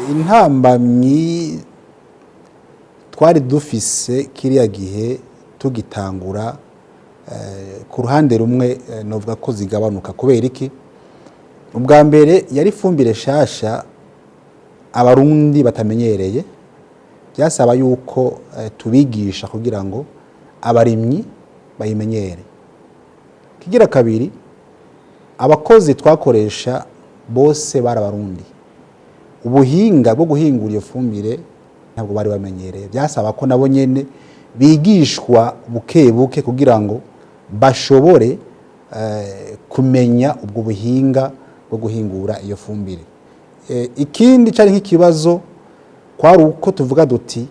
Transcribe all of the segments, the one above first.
intambamyi twari dufise kiriya gihe tugitangura ku ruhande rumwe novuga ko zigabanuka kubera iki ubwa mbere yari ifumbire shasha abarundi batamenyereye byasaba yuko tubigisha kugira ngo abarimyi bayimenyere kigira kabiri abakozi twakoresha bose barabarundi ubuhinga bwo guhingura iyo fumbire ntabwo bari bamenyereye byasaba ko nabo nyene bigishwa buke buke kugira ngo bashobore kumenya ubwo buhinga bwo guhingura iyo fumbire ikindi cari nk'ikibazo kwari uko tuvuga duti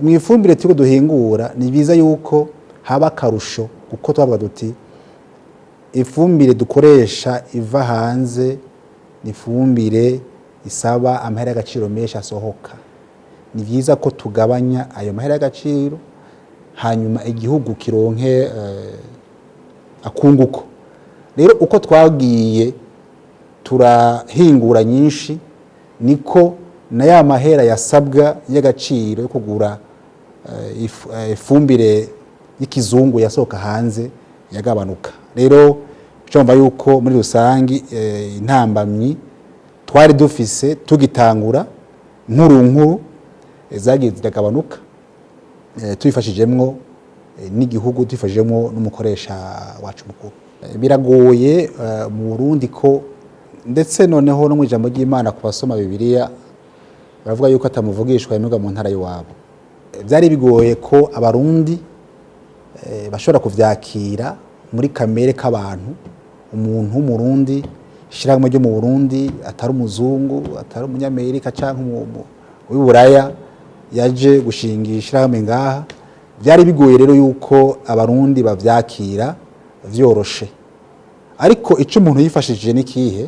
mu ifumbire turiko duhingura ni biza yuko haba akarusho kuko twavuga duti ifumbire dukoresha iva hanze ni ifumbire isaba amahera y'agaciro menshi asohoka ni byiza ko tugabanya ayo mahera y'agaciro hanyuma igihugu kironke akunguko rero uko twagiye turahingura nyinshi niko na ya mahera yasabwa y'agaciro yo kugura ifumbire y'ikizungu yasohoka hanze yagabanuka rero cyumva yuko muri rusangi intambamyi twari dufise tugitangura nkuru zagiye ziragabanuka twifashijemwo n'igihugu twifashijemwo n'umukoresha wacu mukuru biragoye mu Burundi ko ndetse noneho no mu ijambo ry'Imana ku basoma Bibiliya baravuga yuko atamuvugishwa yemerwa mu ntara y'iwabo byari bigoye ko abarundi bashobora kuvyakira muri kamere k'abantu umuntu w'umurundi ishirahamwe ryo mu Burundi atari umuzungu atari umunyamerika canke w'iburaya yaje gushingira ishirahamwe ngaha byari bigoye rero yuko abarundi bavyakira vyoroshe ariko ico umuntu yifashishije n'ikihe